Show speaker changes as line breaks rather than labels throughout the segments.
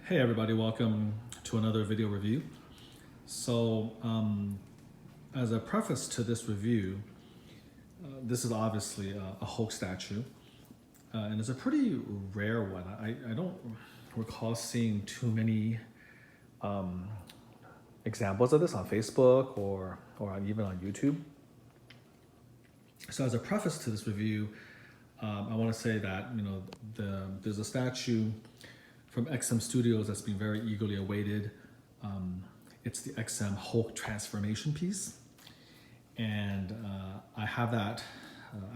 Hey everybody, welcome to another video review. So as a preface to this review, this is obviously a Hulk statue, and it's a pretty rare one. I don't recall seeing too many examples of this on Facebook or even on YouTube. So as a preface to this review, I want to say that there's a statue from XM Studios that's been very eagerly awaited. It's the XM Hulk transformation piece. And I have that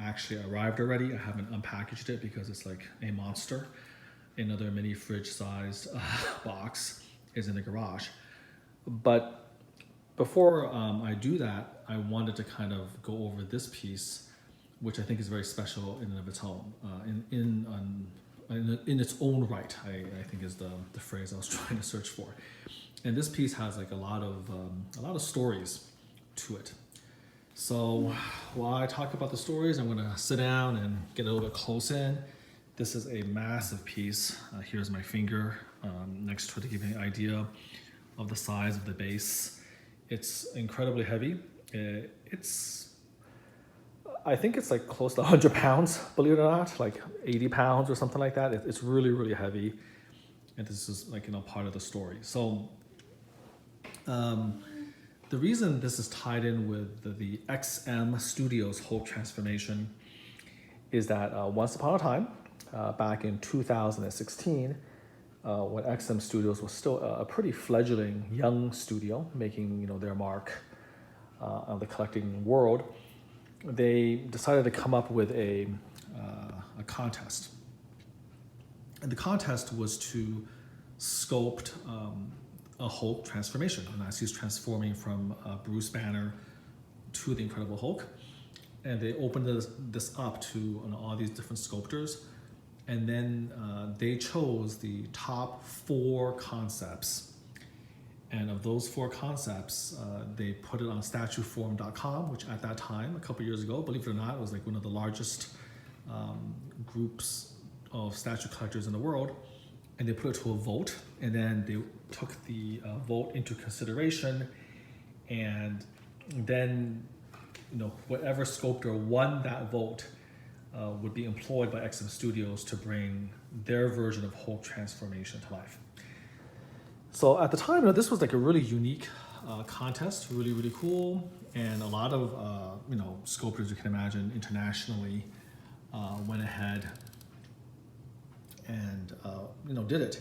actually arrived already. I haven't unpackaged it because it's like a monster. Another mini fridge sized box is in the garage. But before I do that, I wanted to kind of go over this piece, which I think is very special in and of its own. In its own right, I think is the phrase I was trying to search for. And this piece has like a lot of stories to it. So while I talk about the stories, I'm gonna sit down and get a little bit close in. This is a massive piece. Here's my finger next to it to give you an idea of the size of the base. It's incredibly heavy. I think it's like close to 100 pounds, believe it or not, like 80 pounds or something like that. It's really, really heavy. And this is like, part of the story. So the reason this is tied in with the XM Studios Hulk transformation is that once upon a time, back in 2016, when XM Studios was still a pretty fledgling young studio making their mark on the collecting world, they decided to come up with a contest. And the contest was to sculpt a Hulk transformation. And as he's transforming from Bruce Banner to the Incredible Hulk. And they opened this up to all these different sculptors. And then they chose the top 4 concepts. And of those 4 concepts, they put it on statueforum.com, which at that time, a couple years ago, believe it or not, it was like one of the largest groups of statue collectors in the world. And they put it to a vote, and then they took the vote into consideration. And then, whatever sculptor won that vote would be employed by XM Studios to bring their version of Hulk transformation to life. So at the time, this was like a really unique contest, really, really cool. And a lot of, sculptors you can imagine internationally went ahead and, did it.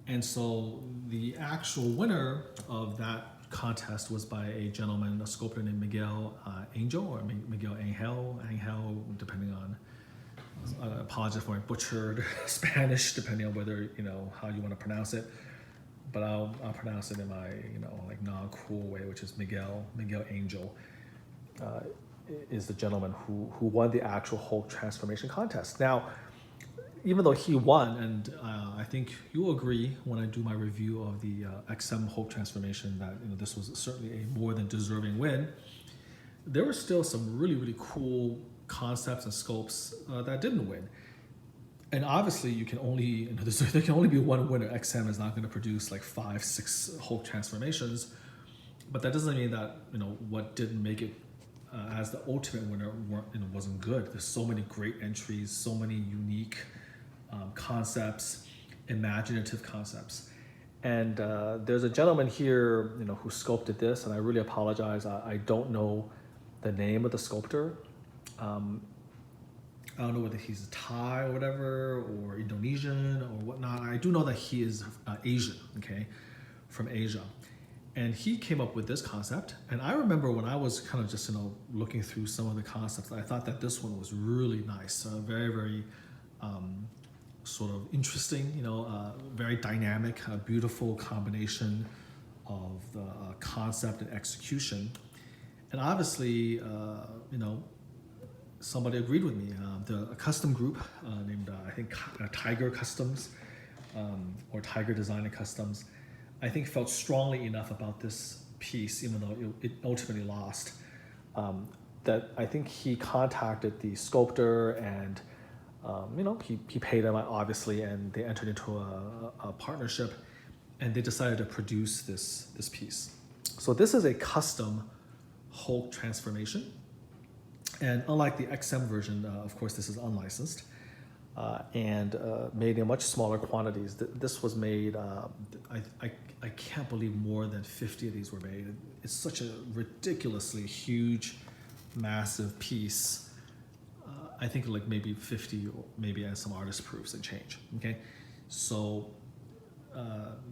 And so the actual winner of that contest was by a gentleman, a sculptor named Miguel Angel, or Miguel Angel, depending on, I apologize for my butchered Spanish, depending on whether, how you want to pronounce it. But I'll pronounce it in my, like non-cool way, which is Miguel Angel, is the gentleman who won the actual Hulk transformation contest. Now, even though he won, and I think you'll agree when I do my review of the XM Hulk transformation that this was certainly a more than deserving win, there were still some really, really cool concepts and sculpts that didn't win. And obviously, you can only there can only be one winner. XM is not going to produce like 5, 6 Hulk transformations, but that doesn't mean that what didn't make it as the ultimate winner wasn't good. There's so many great entries, so many unique concepts, imaginative concepts, and there's a gentleman here who sculpted this, and I really apologize. I don't know the name of the sculptor. I don't know whether he's Thai or whatever, or Indonesian or whatnot. I do know that he is Asian, from Asia. And he came up with this concept. And I remember when I was kind of just, looking through some of the concepts, I thought that this one was really nice, very, very sort of interesting, very dynamic, a beautiful combination of the concept and execution. And obviously, somebody agreed with me. A custom group named, I think, Tiger Customs or Tiger Design and Customs, I think felt strongly enough about this piece, even though it ultimately lost, that I think he contacted the sculptor and he paid them obviously, and they entered into a partnership, and they decided to produce this piece. So this is a custom Hulk transformation, and unlike the XM version, of course, this is unlicensed and made in much smaller quantities. This was made. I can't believe more than 50 of these were made. It's such a ridiculously huge, massive piece. I think like maybe 50, or maybe as some artist proofs and change. Okay, so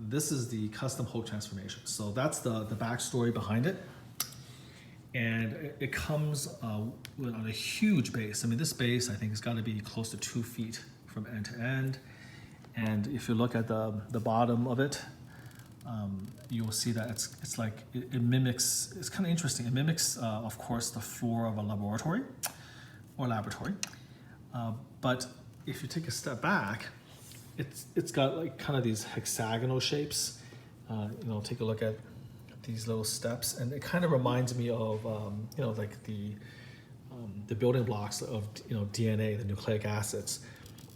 this is the custom Hulk transformation. So that's the backstory behind it, and it comes on a huge base. I mean, this base I think has got to be close to 2 feet from end to end, and if you look at the bottom of it, you'll see that it's like it mimics. It's kind of interesting. It mimics, of course, the floor of a laboratory. But if you take a step back, it's got like kind of these hexagonal shapes. Take a look at these little steps, and it kind of reminds me of like the building blocks of DNA, the nucleic acids.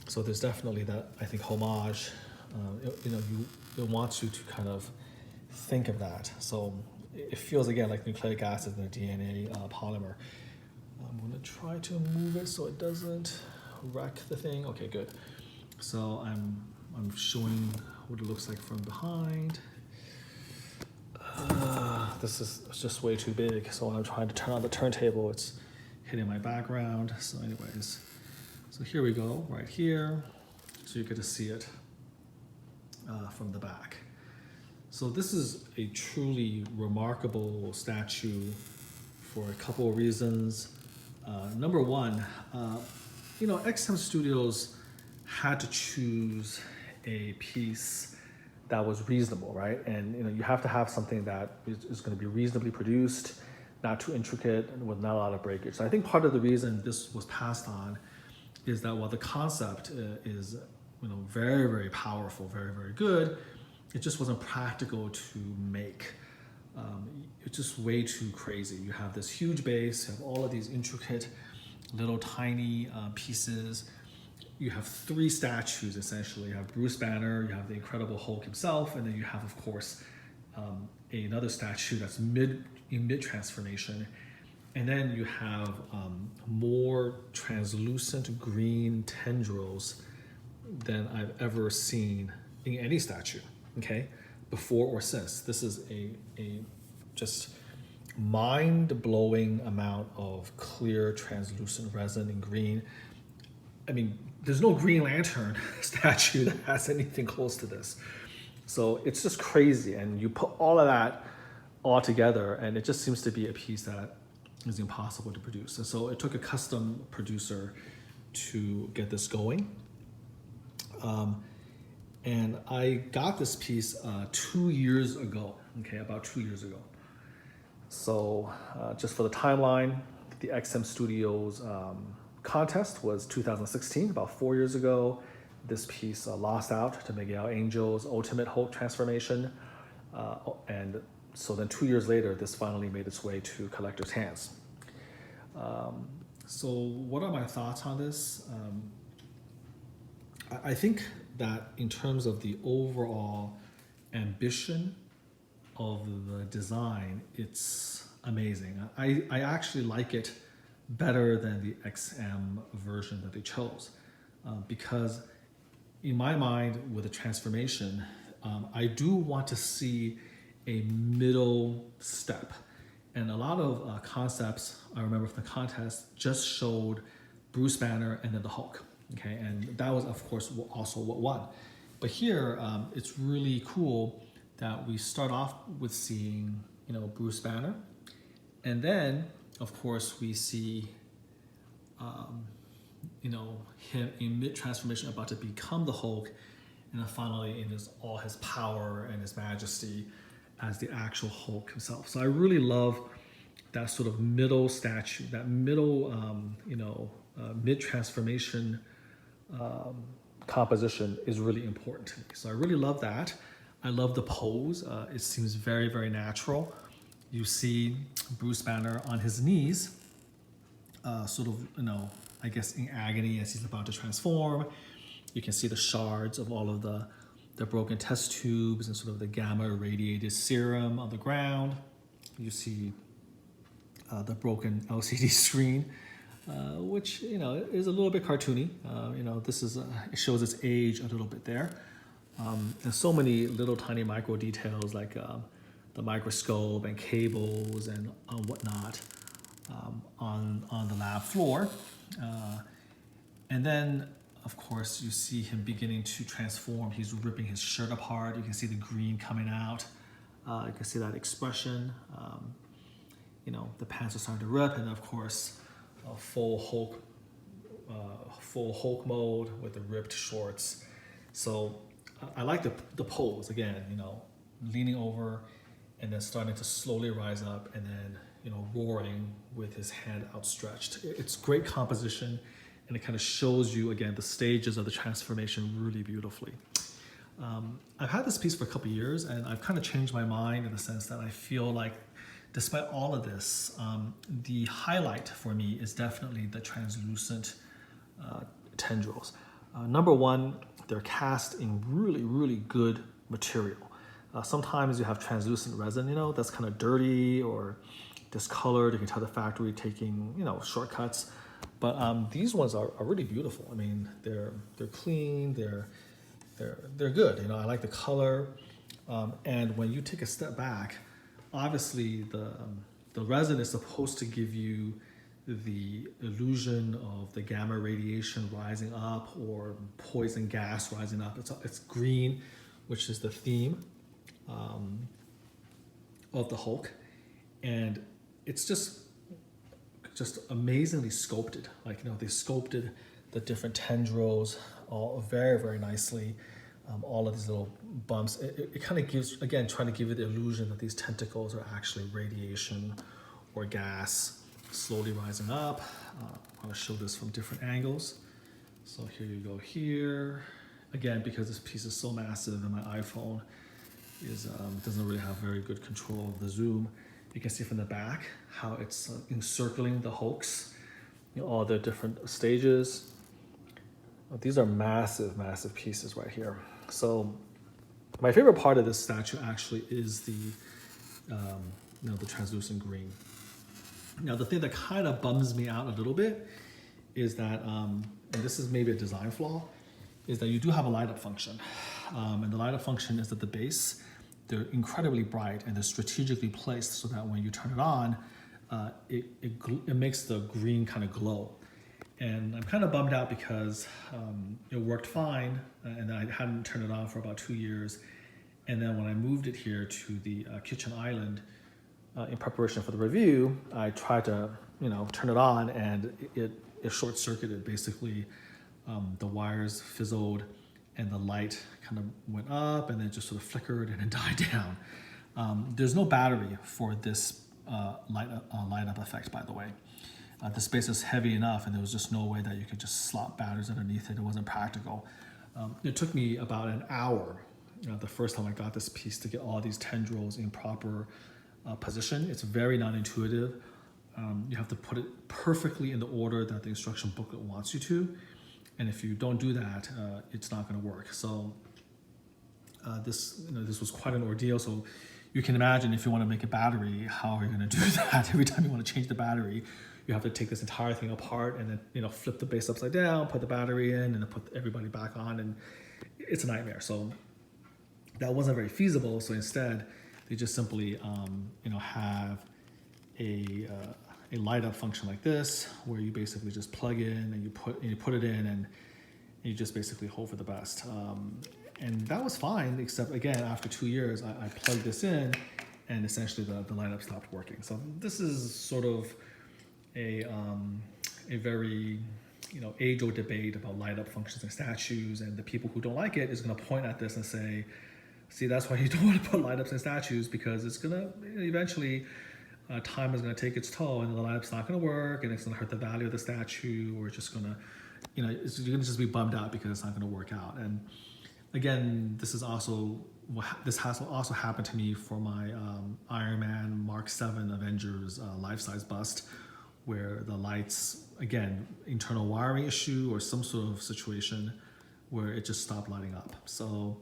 So there's definitely that, I think, homage. It wants you to kind of think of that. So it feels again like nucleic acid and a DNA polymer. I'm gonna try to move it so it doesn't wreck the thing. Okay, good. So I'm showing what it looks like from behind. This is just way too big. So when I'm trying to turn on the turntable, it's hitting my background. So anyways, so here we go, right here. So you get to see it from the back. So this is a truly remarkable statue for a couple of reasons. Number one, XM Studios had to choose a piece that was reasonable, right? And you have to have something that is going to be reasonably produced, not too intricate, and with not a lot of breakage. So I think part of the reason this was passed on is that while the concept is very, very powerful, very, very good, it just wasn't practical to make. It's just way too crazy. You have this huge base, you have all of these intricate little tiny pieces. You have 3 statues essentially. You have Bruce Banner, you have the Incredible Hulk himself, and then you have, of course, another statue that's in mid transformation. And then you have more translucent green tendrils than I've ever seen in any statue, okay, before or since. This is a just mind-blowing amount of clear translucent resin in green. I mean, there's no Green Lantern statue that has anything close to this. So it's just crazy, and you put all of that all together, and it just seems to be a piece that is impossible to produce. And so it took a custom producer to get this going. And I got this piece 2 years ago, okay, about 2 years ago. So just for the timeline, the XM Studios contest was 2016, about 4 years ago. This piece lost out to Miguel Angel's Ultimate Hulk transformation. And so then 2 years later, this finally made its way to collectors' hands. So what are my thoughts on this? I think that in terms of the overall ambition of the design, it's amazing. I actually like it better than the XM version that they chose, because in my mind, with the transformation, I do want to see a middle step. And a lot of concepts, I remember from the contest, just showed Bruce Banner and then the Hulk. Okay, and that was, of course, also what won. But here, it's really cool that we start off with seeing, Bruce Banner, and then, of course, we see, him in mid-transformation about to become the Hulk, and then finally in all his power and his majesty as the actual Hulk himself. So I really love that sort of middle statue, that middle, mid-transformation composition is really important to me. So I really love that. I love the pose. It seems very, very natural. You see Bruce Banner on his knees, sort of, I guess, in agony as he's about to transform. You can see the shards of all of the broken test tubes and sort of the gamma irradiated serum on the ground. You see the broken LCD screen, which, you know, is a little bit cartoony. You know, this is, it shows its age a little bit there. And so many little tiny micro details like the microscope and cables and whatnot on the lab floor. And then, of course, you see him beginning to transform. He's ripping his shirt apart. You can see the green coming out. You can see that expression. You know, the pants are starting to rip, and of course, full Hulk mode with the ripped shorts. So I like the pose again. You know, leaning over and then starting to slowly rise up, and then, you know, roaring with his hand outstretched. It's great composition, and it kind of shows you again the stages of the transformation really beautifully. I've had this piece for a couple of years, and I've kind of changed my mind in the sense that I feel like, despite all of this, the highlight for me is definitely the translucent tendrils. Number one, they're cast in really, really good material. Sometimes you have translucent resin, you know, that's kind of dirty or discolored. You can tell the factory taking, you know, shortcuts. But these ones are really beautiful. I mean, they're clean, they're good. You know, I like the color. And when you take a step back, obviously the resin is supposed to give you the illusion of the gamma radiation rising up or poison gas rising up. It's green, which is the theme of the Hulk, and it's just amazingly sculpted. Like, you know, they sculpted the different tendrils all very, very nicely. All of these little bumps. It kind of gives, again, trying to give you the illusion that these tentacles are actually radiation or gas slowly rising up. I want to show this from different angles. So here you go here. Again, because this piece is so massive and my iPhone doesn't really have very good control of the zoom. You can see from the back how it's encircling the Hulks, you know, all the different stages. These are massive, massive pieces right here. So my favorite part of this statue actually is the, you know, the translucent green. Now, the thing that kind of bums me out a little bit is that, and this is maybe a design flaw, is that you do have a light up function. And the light up function is at the base. They're incredibly bright and they're strategically placed so that when you turn it on, it makes the green kind of glow. And I'm kind of bummed out because it worked fine, and I hadn't turned it on for about 2 years. And then when I moved it here to the kitchen island in preparation for the review, I tried to, you know, turn it on, and it short-circuited. Basically, the wires fizzled, and the light kind of went up, and then just sort of flickered and then died down. There's no battery for this light up effect, by the way. The space is heavy enough, and there was just no way that you could just slot batteries underneath it. It wasn't practical. It took me about an hour, the first time I got this piece, to get all these tendrils in proper position. It's very non-intuitive. You have to put it perfectly in the order that the instruction booklet wants you to. And if you don't do that, it's not going to work. So this was quite an ordeal. So you can imagine, if you want to make a battery, how are you going to do that? Every time you want to change the battery, you have to take this entire thing apart and then, you know, flip the base upside down, put the battery in, and then put everybody back on, and it's a nightmare. So that wasn't very feasible. So instead, they just simply, you know, have a light up function like this, where you basically just plug in and you put it in, and you just basically hope for the best. And that was fine, except again, after 2 years, I plugged this in, and essentially the light up stopped working. So this is sort of a very, you know, age-old debate about light up functions in statues, and the people who don't like it is going to point at this and say, see, that's why you don't want to put light ups in statues, because it's going to eventually, time is going to take its toll, and the light up's not going to work, and it's going to hurt the value of the statue, or it's just going to, you know, you're going to just be bummed out because it's not going to work out. And again, this has also happened to me for my Iron Man Mark 7 Avengers life-size bust, where the lights, again, internal wiring issue or some sort of situation where it just stopped lighting up. So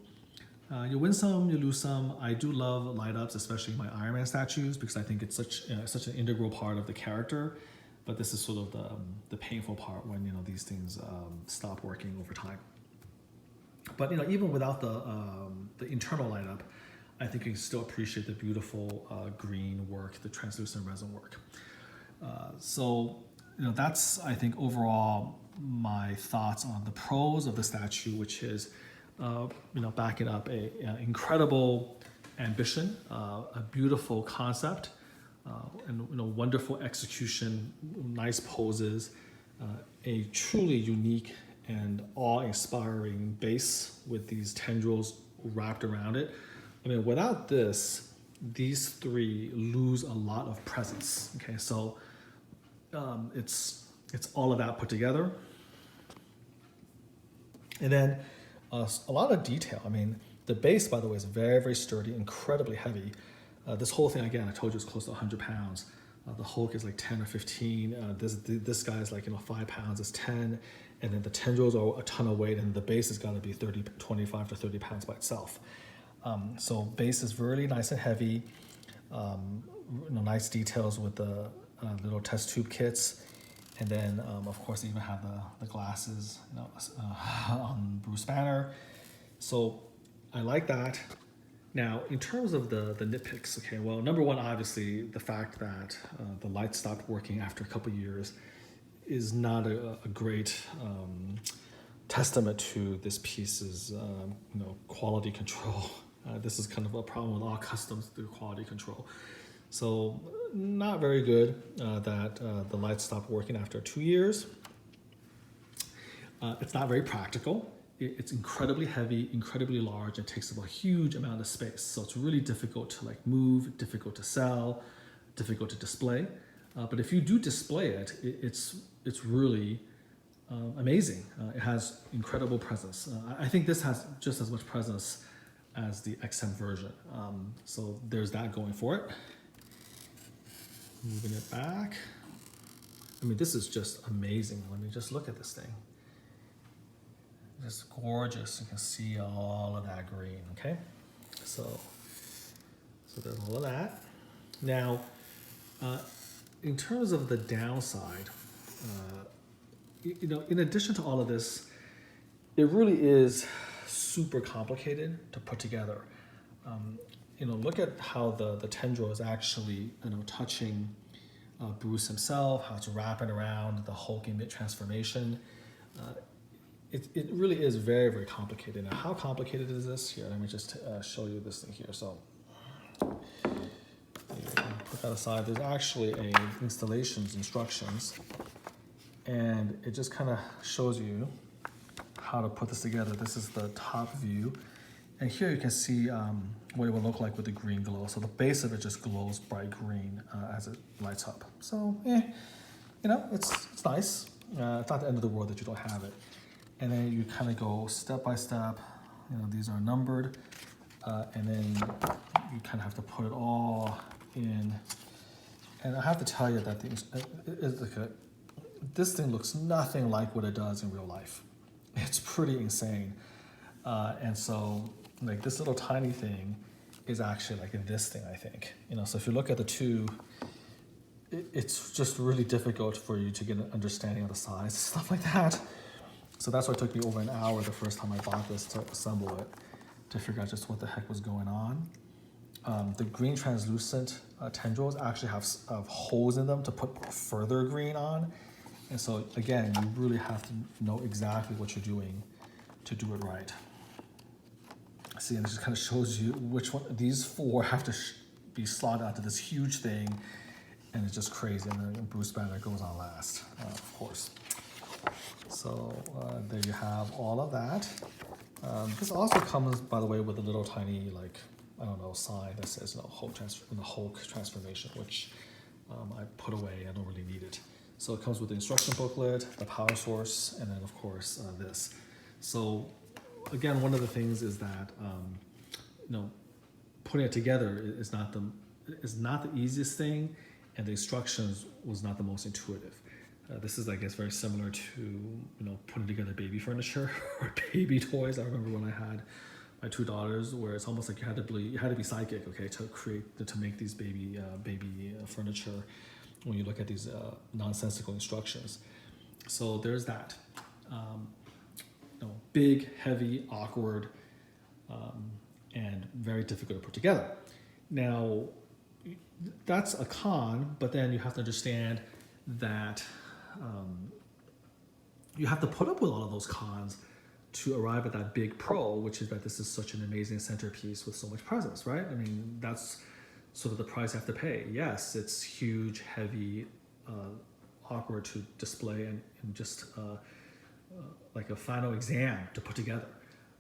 you win some, you lose some. I do love light ups, especially my Iron Man statues, because I think it's such an integral part of the character. But this is sort of the painful part when these things stop working over time. But even without the internal light up, I think you can still appreciate the beautiful green work, the translucent resin work. So that's, I think, overall my thoughts on the pros of the statue, which is backing up a incredible ambition, a beautiful concept, and wonderful execution, nice poses, a truly unique and awe-inspiring base with these tendrils wrapped around it. I mean, without this, these three lose a lot of presence. Okay, so it's all of that put together, and then a lot of detail. I mean, the base, by the way, is very, very sturdy, incredibly heavy. This whole thing, again, I told you, is close to 100 pounds. The Hulk is like 10 or 15. This guy is like 5 pounds. It's 10, and then the tendrils are a ton of weight, and the base has got to be 25 to 30 pounds by itself. So base is really nice and heavy. Nice details with the little test tube kits, and then of course they even have the glasses on Bruce Banner. So I like that. Now, in terms of the nitpicks, okay, well, number one, obviously, the fact that the light stopped working after a couple of years is not a great testament to this piece's quality control. This is kind of a problem with all customs through quality control. So not very good that the lights stopped working after 2 years. It's not very practical. It's incredibly heavy, incredibly large. It takes up a huge amount of space. So it's really difficult to move, difficult to sell, difficult to display. But if you do display it, it's really amazing. It has incredible presence. I think this has just as much presence as the XM version. So there's that going for it. Moving it back. I mean, this is just amazing. Let me just look at this thing. Just gorgeous. You can see all of that green, okay? So there's all of that. Now, in terms of the downside, in addition to all of this, it really is super complicated to put together. Look at how the tendril is actually, touching Bruce himself, how it's wrapping around the Hulk in mid-transformation. It really is very, very complicated. Now, how complicated is this? Here, let me just show you this thing here. So, put that aside. There's actually a installations instructions, and it just kind of shows you how to put this together. This is the top view, and here you can see what it would look like with the green glow. So the base of it just glows bright green as it lights up. So, it's nice. It's not the end of the world that you don't have it. And then you kind of go step by step. These are numbered, and then you kind of have to put it all in. And I have to tell you that this thing looks nothing like what it does in real life. It's pretty insane. And so, this little tiny thing is actually in this thing, I think. So if you look at the two, it's just really difficult for you to get an understanding of the size, stuff like that. So that's why it took me over an hour the first time I bought this to assemble it, to figure out just what the heck was going on. The green translucent tendrils actually have holes in them to put further green on. And so again, you really have to know exactly what you're doing to do it right. See, and it just kind of shows you which one, these four have to be slotted onto this huge thing, and it's just crazy. And then Bruce Banner goes on last, of course. So there you have all of that. This also comes, by the way, with a little tiny, sign that says, Hulk transformation, which I put away. I don't really need it. So it comes with the instruction booklet, the power source, and then of course this. So again, one of the things is that putting it together is not the easiest thing, and the instructions was not the most intuitive. This is, I guess, very similar to putting together baby furniture or baby toys. I remember when I had my two daughters, where it's almost like you had to be psychic, okay, to make these baby furniture. When you look at these nonsensical instructions, so there's that. Big, heavy, awkward, and very difficult to put together. Now, that's a con, but then you have to understand that you have to put up with all of those cons to arrive at that big pro, which is that this is such an amazing centerpiece with so much presence, right? I mean, that's sort of the price you have to pay. Yes, it's huge, heavy, awkward to display, and just like a final exam to put together.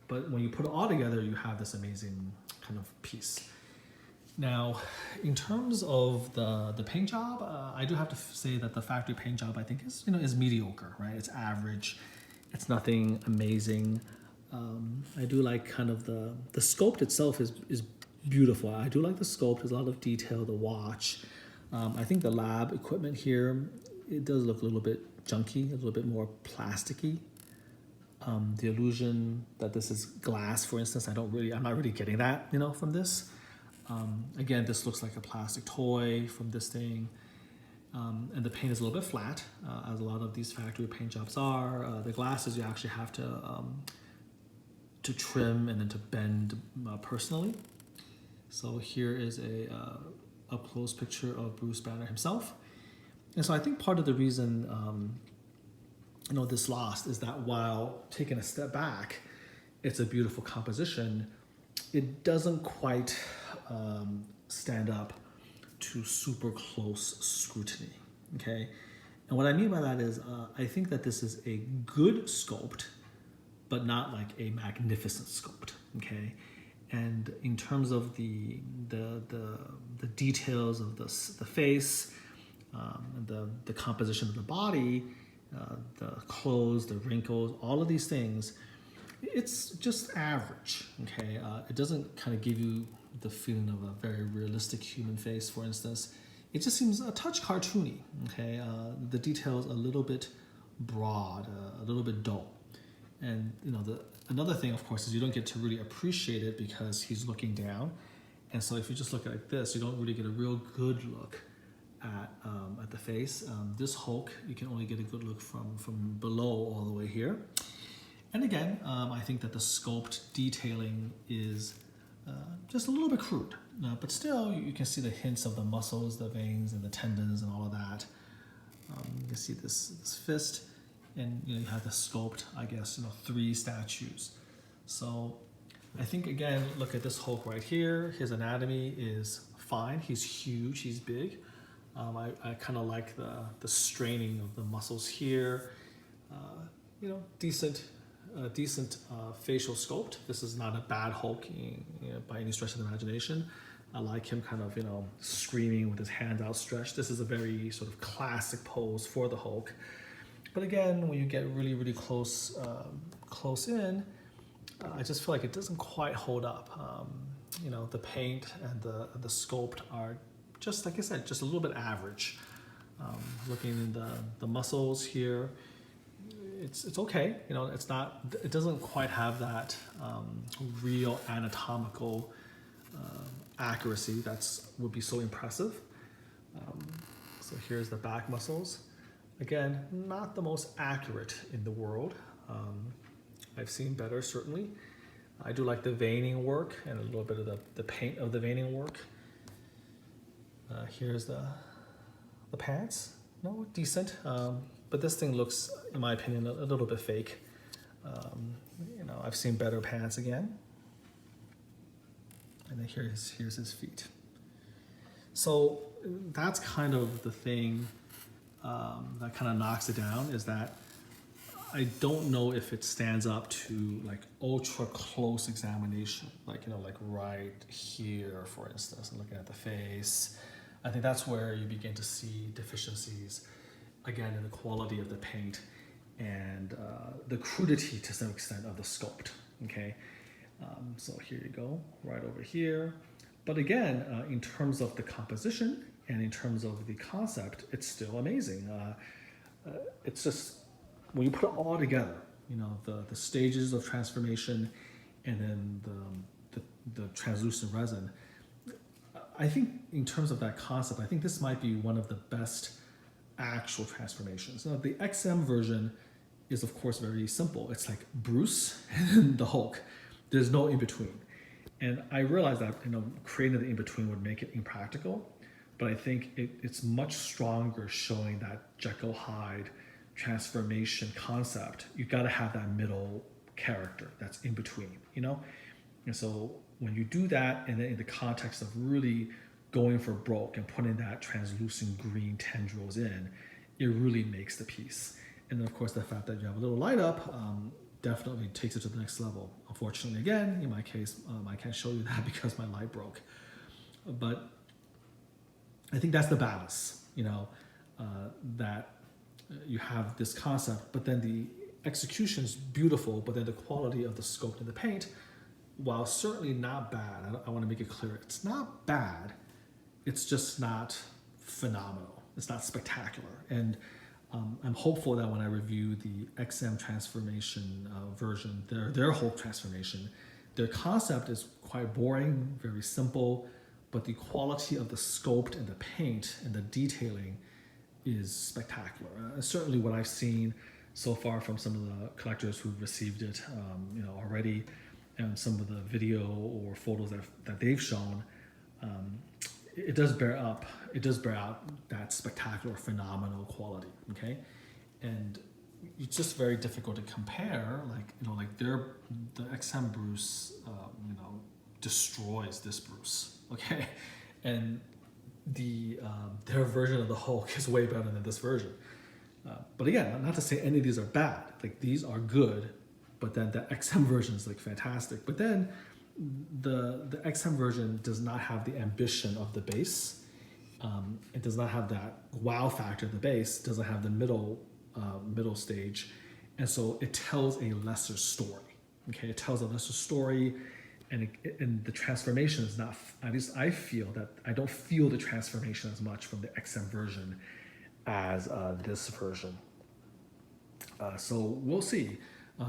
But when you put it all together, you have this amazing kind of piece. Now, in terms of the paint job, I do have to say that the factory paint job, I think, is mediocre, right? It's average. It's nothing amazing. I do like kind of the sculpt itself is beautiful. I do like the sculpt. There's a lot of detail. The watch. I think the lab equipment here, it does look a little bit junky, a little bit more plasticky. The illusion that this is glass, for instance, I'm not really getting that, from this. Again, this looks like a plastic toy from this thing. And the paint is a little bit flat, as a lot of these factory paint jobs are. The glasses you actually have to trim and then to bend personally. So here is a up-close picture of Bruce Banner himself. And so I think part of the reason this lost is that while taking a step back, it's a beautiful composition, it doesn't quite stand up to super close scrutiny, okay? And what I mean by that is I think that this is a good sculpt, but not like a magnificent sculpt, okay? And in terms of the details of the face, the composition of the body, the clothes, the wrinkles, all of these things, it's just average, okay? It doesn't kind of give you the feeling of a very realistic human face, for instance. It just seems a touch cartoony, okay? The details a little bit broad, a little bit dull. And another thing, of course, is you don't get to really appreciate it because he's looking down. And so if you just look like this, you don't really get a real good look at the face. This Hulk, you can only get a good look from below all the way here. And again, I think that the sculpt detailing is just a little bit crude, but still you can see the hints of the muscles, the veins, and the tendons, and all of that. You can see this fist, and you have the sculpt, I guess, 3 statues. So I think, again, look at this Hulk right here. His anatomy is fine. He's huge. He's big. I kind of like the straining of the muscles here. Decent facial sculpt. This is not a bad Hulk by any stretch of the imagination. I like him kind of screaming with his hands outstretched. This is a very sort of classic pose for the Hulk. But again, when you get really, really close in, I just feel like it doesn't quite hold up. The paint and the sculpt are just, like I said, just a little bit average. Looking in the muscles here, it's okay. It doesn't quite have that real anatomical accuracy would be so impressive. So here's the back muscles. Again, not the most accurate in the world. I've seen better, certainly. I do like the veining work and a little bit of the paint of the veining work. Here's the pants. Decent. But this thing looks, in my opinion, a little bit fake. I've seen better pants again. And then here's his feet. So that's kind of the thing that kind of knocks it down, is that I don't know if it stands up to like ultra close examination, like right here, for instance, and looking at the face. I think that's where you begin to see deficiencies, again, in the quality of the paint and the crudity to some extent of the sculpt, okay? So here you go, right over here. But again, in terms of the composition, And in terms of the concept, it's still amazing. It's just, when you put it all together, the stages of transformation and then the translucent resin, I think in terms of that concept, I think this might be one of the best actual transformations. Now, the XM version is of course very simple. It's like Bruce and the Hulk. There's no in between. And I realized that creating the in between would make it impractical, but I think it's much stronger showing that Jekyll Hyde transformation concept. You got to have that middle character that's in between, And so when you do that, and then in the context of really going for broke and putting that translucent green tendrils in, it really makes the piece. And then of course the fact that you have a little light up definitely takes it to the next level. Unfortunately, again, in my case, I can't show you that because my light broke. But I think that's the balance, that you have this concept, but then the execution is beautiful, but then the quality of the sculpt and the paint, while certainly not bad, I want to make it clear, it's not bad, it's just not phenomenal. It's not spectacular. And I'm hopeful that when I review the XM transformation version, their whole transformation, their concept is quite boring, very simple, but the quality of the sculpt and the paint and the detailing is spectacular. Certainly what I've seen so far from some of the collectors who've received it already, and some of the video or photos that they've shown, it does bear out that spectacular, phenomenal quality. Okay, and it's just very difficult to compare. The XM Bruce, destroys this Bruce. Okay, and their version of the Hulk is way better than this version. But again, not to say any of these are bad. Like, these are good, but then the XM version is like fantastic. But then the XM version does not have the ambition of the base. It does not have that wow factor of the base. It doesn't have the middle stage, and so it tells a lesser story. Okay, it tells a lesser story, and the transformation is not. At least I feel that I don't feel the transformation as much from the XM version as this version. So we'll see.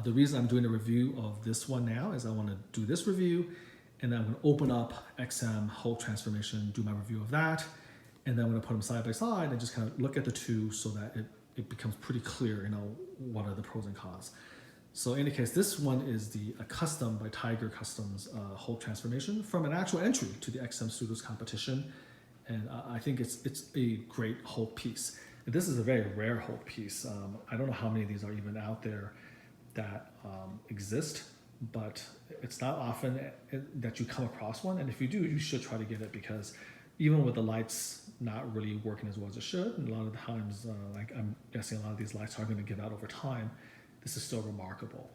The reason I'm doing a review of this one now is I want to do this review, and then I'm going to open up XM Hulk transformation, do my review of that, and then I'm going to put them side by side and just kind of look at the two so that it becomes pretty clear, what are the pros and cons. So in any case, this one is a custom by Tiger Customs Hulk transformation from an actual entry to the XM Studios competition, and I think it's a great Hulk piece. And this is a very rare Hulk piece. I don't know how many of these are even out there that exist, but it's not often that you come across one, and if you do, you should try to get it, because even with the lights not really working as well as it should, and a lot of the times, I'm guessing a lot of these lights are going to give out over time, this is still remarkable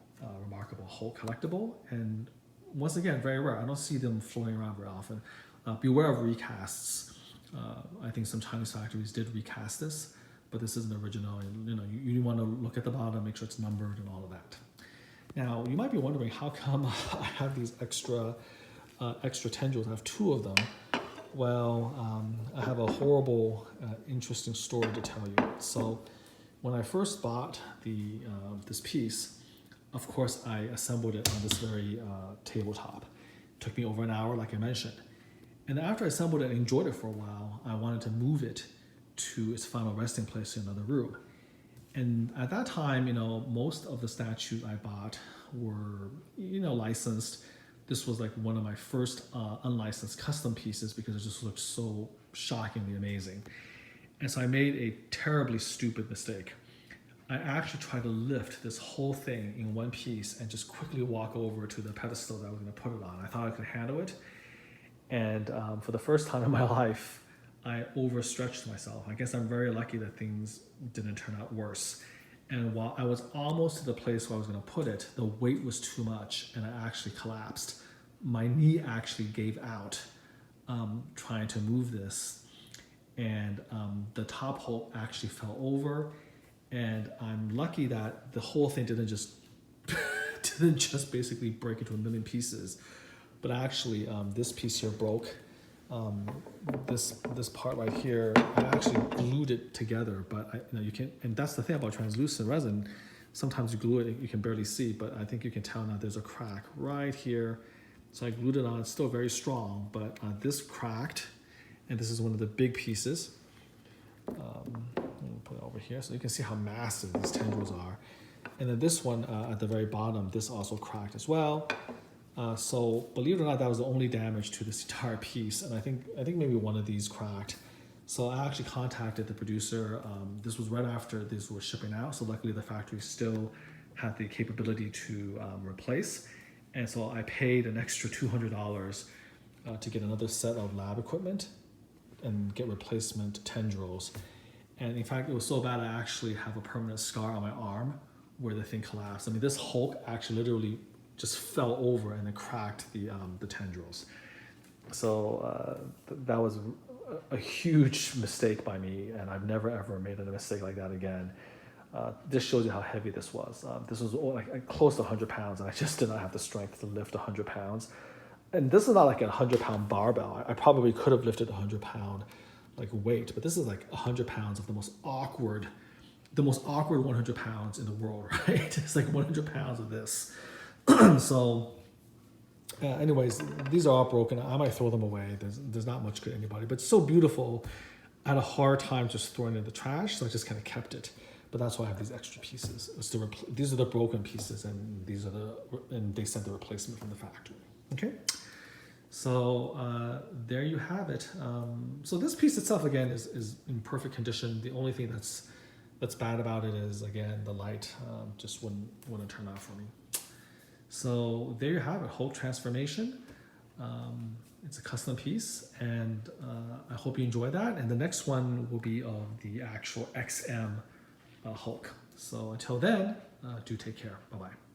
Hulk collectible, and once again, very rare. I don't see them floating around very often. Beware of recasts. I think some Chinese factories did recast this, but this isn't original, and you want to look at the bottom, make sure it's numbered and all of that. Now, you might be wondering, how come I have these extra tendrils? I have two of them. Well, I have a horrible, interesting story to tell you. So when I first bought this piece, of course, I assembled it on this very tabletop. It took me over an hour, like I mentioned. And after I assembled it and enjoyed it for a while, I wanted to move it to its final resting place in another room. And at that time, most of the statues I bought were, licensed. This was like one of my first unlicensed custom pieces because it just looked so shockingly amazing. And so I made a terribly stupid mistake. I actually tried to lift this whole thing in one piece and just quickly walk over to the pedestal that I was going to put it on. I thought I could handle it. And for the first time in my life, I overstretched myself. I guess I'm very lucky that things didn't turn out worse. And while I was almost to the place where I was going to put it, the weight was too much and I actually collapsed. My knee actually gave out trying to move this. And the top hole actually fell over. And I'm lucky that the whole thing didn't just basically break into a million pieces. But actually, this piece here broke. this part right here, I actually glued it together, but you can, and that's the thing about translucent resin. Sometimes you glue it, you can barely see, but I think you can tell now there's a crack right here. So I glued it on, it's still very strong, but this cracked, and this is one of the big pieces. Let me put it over here so you can see how massive these tendrils are. And then this one at the very bottom, this also cracked as well. So believe it or not, that was the only damage to this entire piece. And I think maybe one of these cracked. So I actually contacted the producer. This was right after this was shipping out. So luckily the factory still had the capability to replace. And so I paid an extra $200 to get another set of lab equipment and get replacement tendrils. And in fact, it was so bad I actually have a permanent scar on my arm where the thing collapsed. I mean, this Hulk actually literally just fell over and then cracked the tendrils. So that was a huge mistake by me, and I've never ever made a mistake like that again. This shows you how heavy this was. This was like close to 100 pounds, and I just did not have the strength to lift 100 pounds. And this is not like a 100-pound barbell. I probably could have lifted 100-pound like weight, but this is like 100 pounds of the most awkward 100 pounds in the world, right? It's like 100 pounds of this. So anyways, these are all broken. I might throw them away. There's not much good to anybody, but it's so beautiful. I had a hard time just throwing it in the trash, so I just kind of kept it. But that's why I have these extra pieces. These are the broken pieces, and they sent the replacement from the factory. Okay, so there you have it. So this piece itself, again, is in perfect condition. The only thing that's bad about it is, again, the light just wouldn't turn off for me. So there you have it, Hulk transformation. It's a custom piece, and I hope you enjoy that. And the next one will be of the actual XM Hulk. So until then, do take care. Bye-bye.